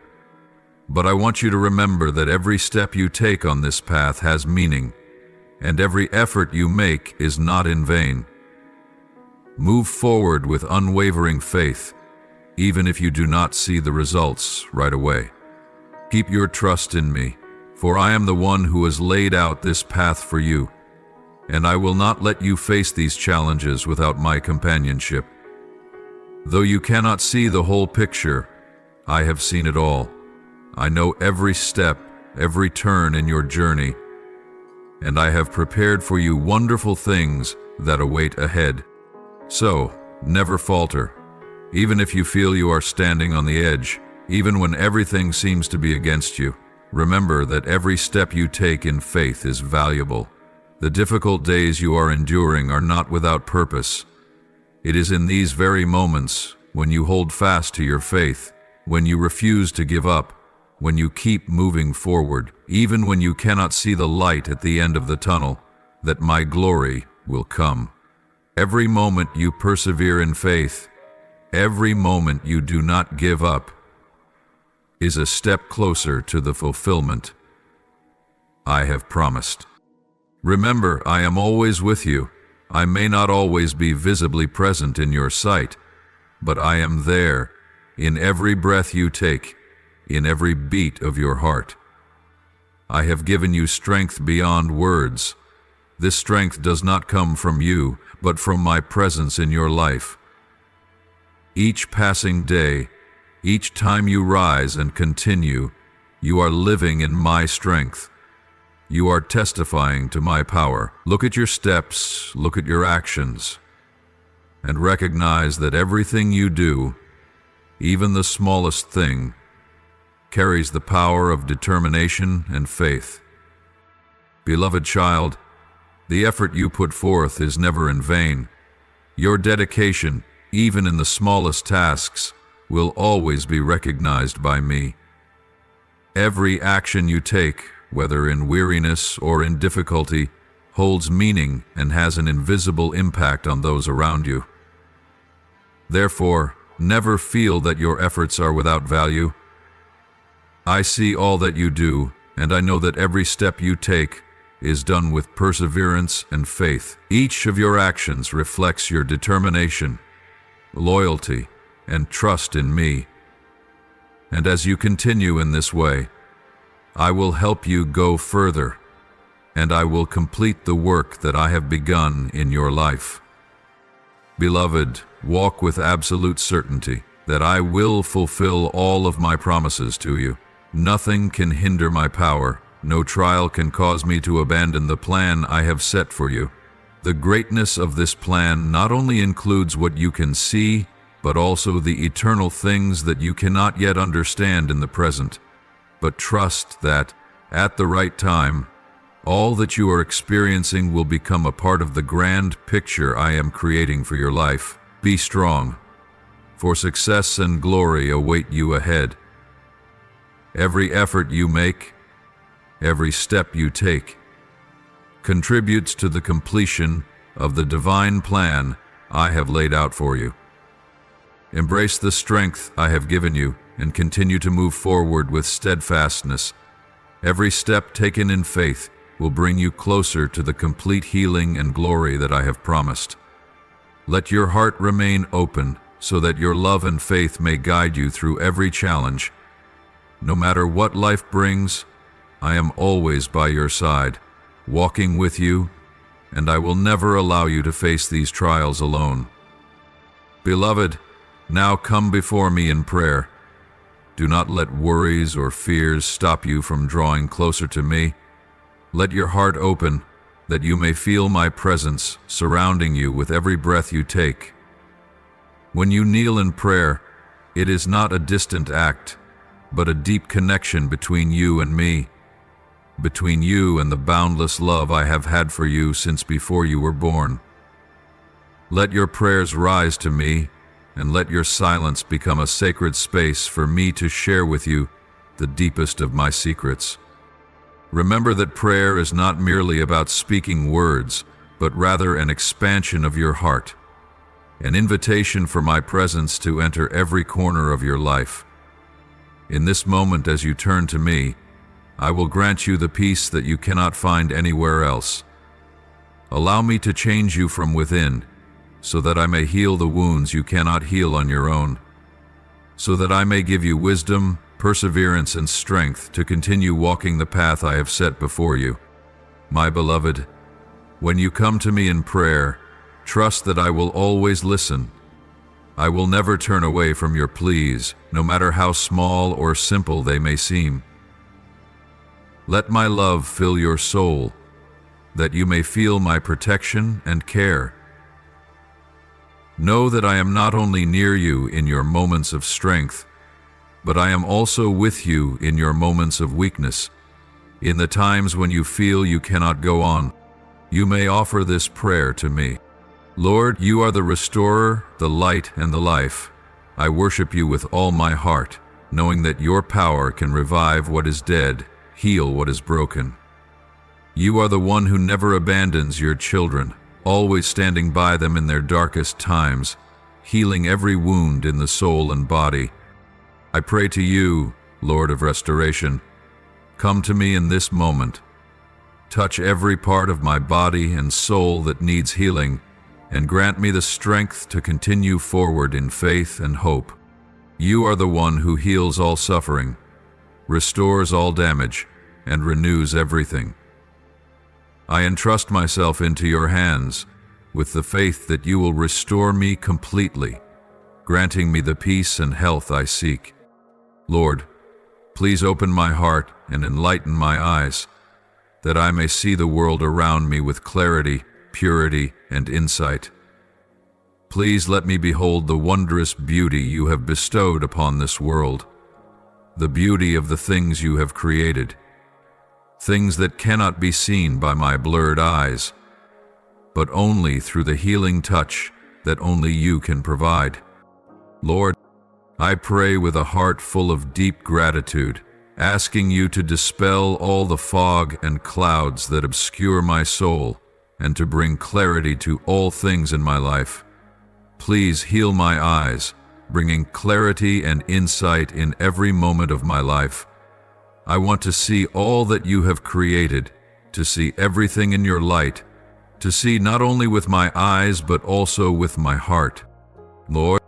But I want you to remember that every step you take on this path has meaning, and every effort you make is not in vain. Move forward with unwavering faith, even if you do not see the results right away. Keep your trust in me, for I am the one who has laid out this path for you, and I will not let you face these challenges without my companionship. Though you cannot see the whole picture, I have seen it all. I know every step, every turn in your journey, and I have prepared for you wonderful things that await ahead. So, never falter, even if you feel you are standing on the edge. Even when everything seems to be against you, remember that every step you take in faith is valuable. The difficult days you are enduring are not without purpose. It is in these very moments, when you hold fast to your faith, when you refuse to give up, when you keep moving forward, even when you cannot see the light at the end of the tunnel, that my glory will come. Every moment you persevere in faith, every moment you do not give up, is a step closer to the fulfillment I have promised. Remember, I am always with you. I may not always be visibly present in your sight, but I am there in every breath you take, in every beat of your heart. I have given you strength beyond words. This strength does not come from you, but from my presence in your life. Each passing day, each time you rise and continue, you are living in my strength. You are testifying to my power. Look at your steps, look at your actions, and recognize that everything you do, even the smallest thing, carries the power of determination and faith. Beloved child, the effort you put forth is never in vain. Your dedication, even in the smallest tasks, will always be recognized by me. Every action you take, whether in weariness or in difficulty, holds meaning and has an invisible impact on those around you. Therefore, never feel that your efforts are without value. I see all that you do, and I know that every step you take is done with perseverance and faith. Each of your actions reflects your determination, loyalty, and trust in me. And as you continue in this way, I will help you go further, and I will complete the work that I have begun in your life. Beloved, walk with absolute certainty that I will fulfill all of my promises to you. Nothing can hinder my power. No trial can cause me to abandon the plan I have set for you. The greatness of this plan not only includes what you can see, but also the eternal things that you cannot yet understand in the present. But trust that, at the right time, all that you are experiencing will become a part of the grand picture I am creating for your life. Be strong, for success and glory await you ahead. Every effort you make, every step you take, contributes to the completion of the divine plan I have laid out for you. Embrace the strength I have given you and continue to move forward with steadfastness. Every step taken in faith will bring you closer to the complete healing and glory that I have promised. Let your heart remain open so that your love and faith may guide you through every challenge. No matter what life brings, I am always by your side, walking with you, and I will never allow you to face these trials alone. Beloved, now come before me in prayer. Do not let worries or fears stop you from drawing closer to me. Let your heart open, that you may feel my presence surrounding you with every breath you take. When you kneel in prayer, it is not a distant act, but a deep connection between you and me, between you and the boundless love I have had for you since before you were born. Let your prayers rise to me, and let your silence become a sacred space for me to share with you the deepest of my secrets. Remember that prayer is not merely about speaking words, but rather an expansion of your heart, an invitation for my presence to enter every corner of your life. In this moment, as you turn to me, I will grant you the peace that you cannot find anywhere else. Allow me to change you from within, so that I may heal the wounds you cannot heal on your own, so that I may give you wisdom, perseverance, and strength to continue walking the path I have set before you. My beloved, when you come to me in prayer, trust that I will always listen. I will never turn away from your pleas, no matter how small or simple they may seem. Let my love fill your soul, that you may feel my protection and care. Know that I am not only near you in your moments of strength, but I am also with you in your moments of weakness. In the times when you feel you cannot go on, you may offer this prayer to me. Lord, you are the restorer, the light, and the life. I worship you with all my heart, knowing that your power can revive what is dead, heal what is broken. You are the one who never abandons your children, always standing by them in their darkest times, healing every wound in the soul and body. I pray to you, Lord of restoration, come to me in this moment. Touch every part of my body and soul that needs healing, and grant me the strength to continue forward in faith and hope. You are the one who heals all suffering, restores all damage, and renews everything. I entrust myself into your hands with the faith that you will restore me completely, granting me the peace and health I seek. Lord, please open my heart and enlighten my eyes, that I may see the world around me with clarity, purity, and insight. Please let me behold the wondrous beauty you have bestowed upon this world. the beauty of the things you have created, things that cannot be seen by my blurred eyes, but only through the healing touch that only you can provide. Lord, I pray with a heart full of deep gratitude, asking you to dispel all the fog and clouds that obscure my soul and to bring clarity to all things in my life. Please heal my eyes, bringing clarity and insight in every moment of my life. I want to see all that you have created, to see everything in your light, to see not only with my eyes but also with my heart. Lord,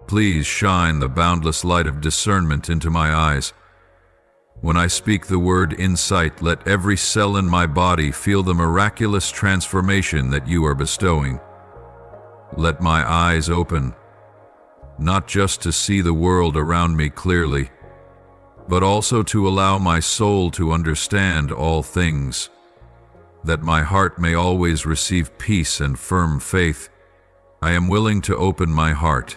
please shine the boundless light of discernment into my eyes. When I speak the word insight, let every cell in my body feel the miraculous transformation that you are bestowing. Let my eyes open, not just to see the world around me clearly, but also to allow my soul to understand all things, that my heart may always receive peace and firm faith. I am willing to open my heart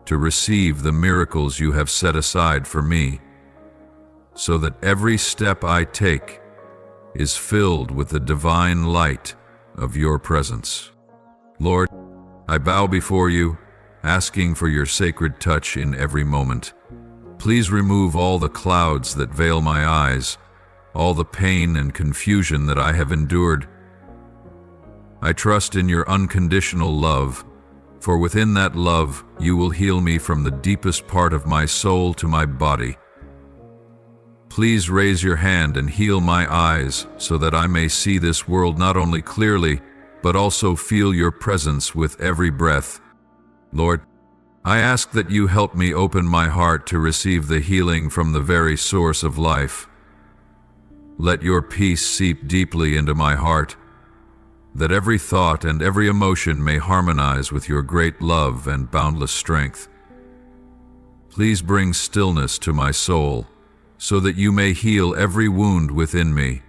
to receive the miracles you have set aside for me, so that every step I take is filled with the divine light of your presence. Lord, I bow before you, asking for your sacred touch in every moment. Please remove all the clouds that veil my eyes, all the pain and confusion that I have endured. I trust in your unconditional love, for within that love you will heal me from the deepest part of my soul to my body. Please raise your hand and heal my eyes so that I may see this world not only clearly, but also feel your presence with every breath. Lord, I ask that you help me open my heart to receive the healing from the very source of life. Let your peace seep deeply into my heart, that every thought and every emotion may harmonize with your great love and boundless strength. Please bring stillness to my soul, so that you may heal every wound within me,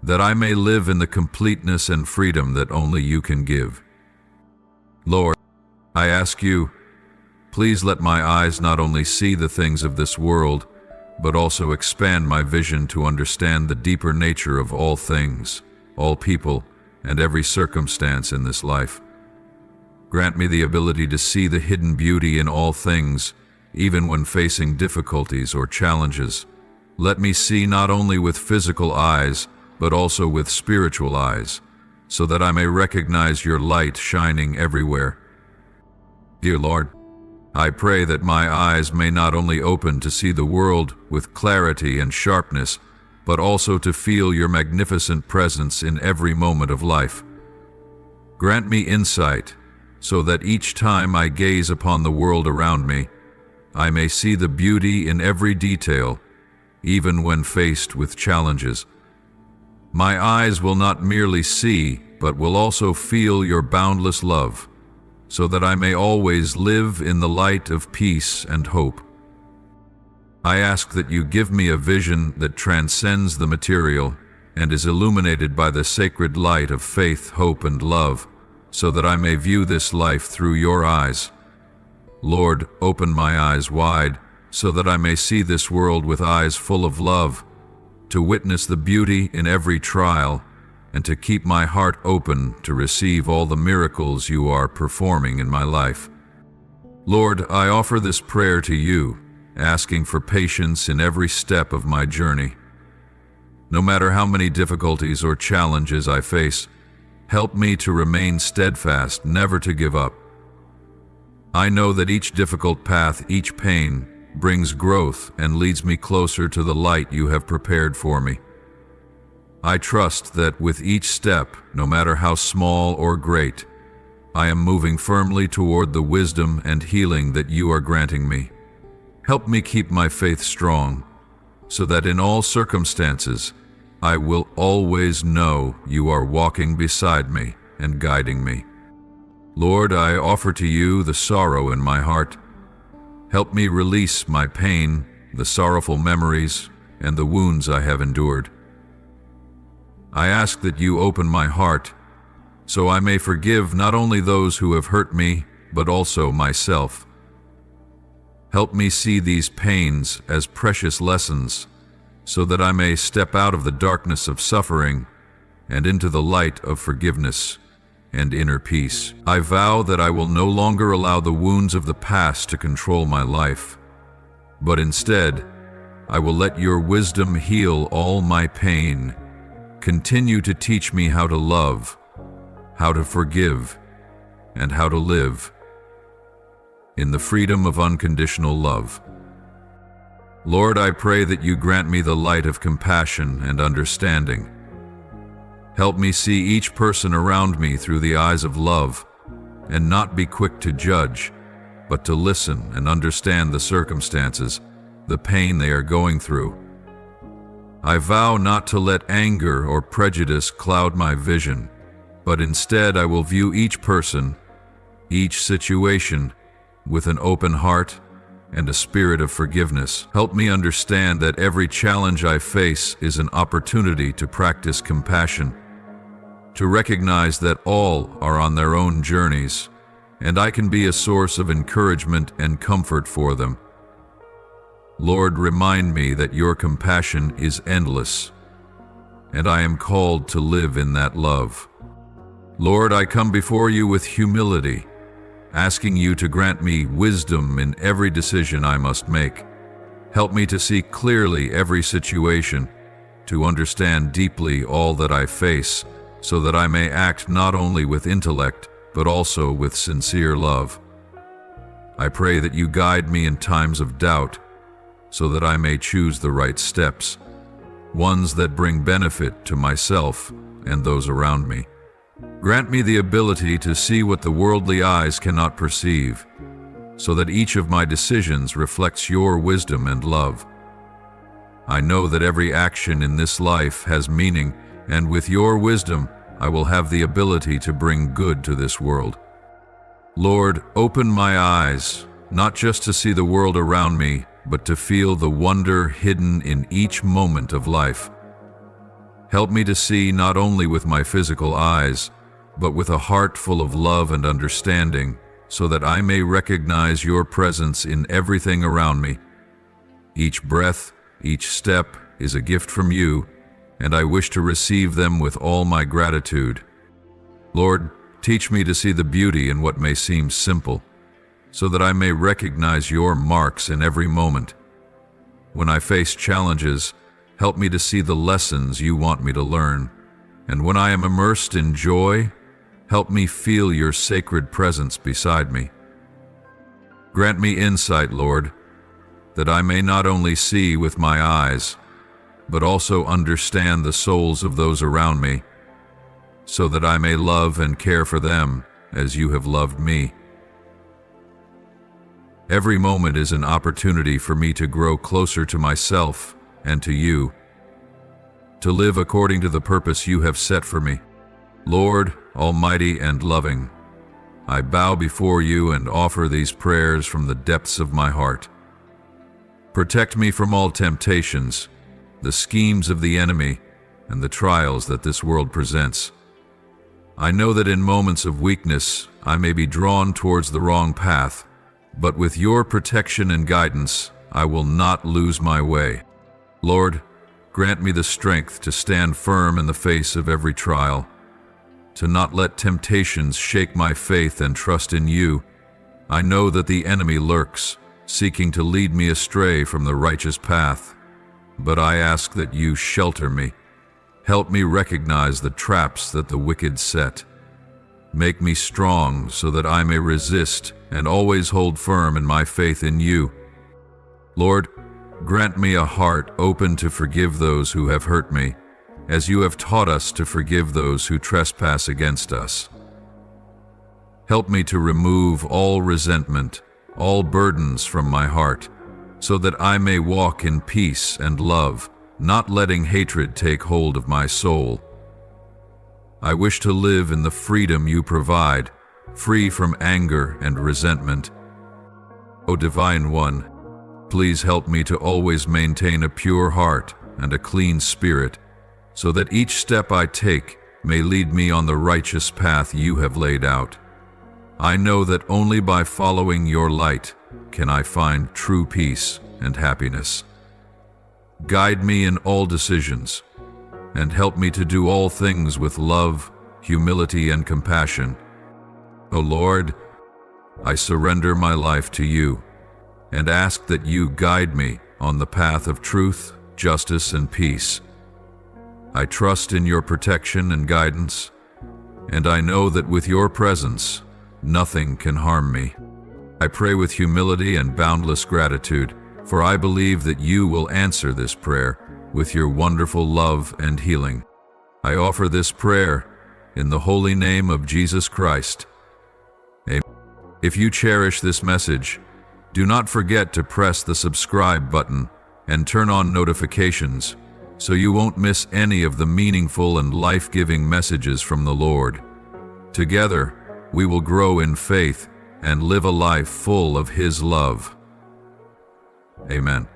that I may live in the completeness and freedom that only you can give. Lord, I ask you, please let my eyes not only see the things of this world, but also expand my vision to understand the deeper nature of all things, all people, and every circumstance in this life. Grant me the ability to see the hidden beauty in all things, even when facing difficulties or challenges. Let me see not only with physical eyes, but also with spiritual eyes, so that I may recognize your light shining everywhere. Dear Lord, I pray that my eyes may not only open to see the world with clarity and sharpness, but also to feel your magnificent presence in every moment of life. Grant me insight, so that each time I gaze upon the world around me, I may see the beauty in every detail, even when faced with challenges. My eyes will not merely see, but will also feel your boundless love, so that I may always live in the light of peace and hope. I ask that you give me a vision that transcends the material and is illuminated by the sacred light of faith, hope, and love, so that I may view this life through your eyes. Lord, open my eyes wide, so that I may see this world with eyes full of love, to witness the beauty in every trial, and to keep my heart open to receive all the miracles you are performing in my life. Lord, I offer this prayer to you, asking for patience in every step of my journey. No matter how many difficulties or challenges I face, help me to remain steadfast, never to give up. I know that each difficult path, each pain, brings growth and leads me closer to the light you have prepared for me. I trust that with each step, no matter how small or great, I am moving firmly toward the wisdom and healing that you are granting me. Help me keep my faith strong, so that in all circumstances, I will always know you are walking beside me and guiding me. Lord, I offer to you the sorrow in my heart. Help me release my pain, the sorrowful memories, and the wounds I have endured. I ask that you open my heart, so I may forgive not only those who have hurt me, but also myself. Help me see these pains as precious lessons, so that I may step out of the darkness of suffering and into the light of forgiveness and inner peace. I vow that I will no longer allow the wounds of the past to control my life, but instead, I will let your wisdom heal all my pain. Continue to teach me how to love, how to forgive, and how to live in the freedom of unconditional love. Lord, I pray that you grant me the light of compassion and understanding. Help me see each person around me through the eyes of love, and not be quick to judge, but to listen and understand the circumstances, the pain they are going through. I vow not to let anger or prejudice cloud my vision, but instead I will view each person, each situation, with an open heart and a spirit of forgiveness. Help me understand that every challenge I face is an opportunity to practice compassion, to recognize that all are on their own journeys, and I can be a source of encouragement and comfort for them. Lord, remind me that your compassion is endless, and I am called to live in that love. Lord, I come before you with humility, asking you to grant me wisdom in every decision I must make. Help me to see clearly every situation, to understand deeply all that I face, so that I may act not only with intellect, but also with sincere love. I pray that you guide me in times of doubt, so that I may choose the right steps, ones that bring benefit to myself and those around me. Grant me the ability to see what the worldly eyes cannot perceive, so that each of my decisions reflects your wisdom and love. I know that every action in this life has meaning, and with your wisdom, I will have the ability to bring good to this world. Lord, open my eyes, not just to see the world around me, but to feel the wonder hidden in each moment of life. Help me to see not only with my physical eyes, but with a heart full of love and understanding, so that I may recognize your presence in everything around me. Each breath, each step is a gift from you, and I wish to receive them with all my gratitude. Lord, teach me to see the beauty in what may seem simple, so that I may recognize your marks in every moment. When I face challenges, help me to see the lessons you want me to learn. And when I am immersed in joy, help me feel your sacred presence beside me. Grant me insight, Lord, that I may not only see with my eyes, but also understand the souls of those around me, so that I may love and care for them as you have loved me. Every moment is an opportunity for me to grow closer to myself and to you, to live according to the purpose you have set for me. Lord, almighty and loving, I bow before you and offer these prayers from the depths of my heart. Protect me from all temptations, the schemes of the enemy, and the trials that this world presents. I know that in moments of weakness, I may be drawn towards the wrong path, but with your protection and guidance, I will not lose my way. Lord, grant me the strength to stand firm in the face of every trial, to not let temptations shake my faith and trust in you. I know that the enemy lurks, seeking to lead me astray from the righteous path, but I ask that you shelter me. Help me recognize the traps that the wicked set. Make me strong so that I may resist and always hold firm in my faith in you. Lord, grant me a heart open to forgive those who have hurt me, as you have taught us to forgive those who trespass against us. Help me to remove all resentment, all burdens from my heart, so that I may walk in peace and love, not letting hatred take hold of my soul. I wish to live in the freedom you provide, free from anger and resentment. O Divine One, please help me to always maintain a pure heart and a clean spirit, so that each step I take may lead me on the righteous path you have laid out. I know that only by following your light can I find true peace and happiness. Guide me in all decisions, and help me to do all things with love, humility, and compassion. O Lord, I surrender my life to you, and ask that you guide me on the path of truth, justice, and peace. I trust in your protection and guidance, and I know that with your presence, nothing can harm me. I pray with humility and boundless gratitude, for I believe that you will answer this prayer with your wonderful love and healing. I offer this prayer in the holy name of Jesus Christ. Amen. If you cherish this message, do not forget to press the subscribe button and turn on notifications so you won't miss any of the meaningful and life-giving messages from the Lord. Together, we will grow in faith and live a life full of His love. Amen.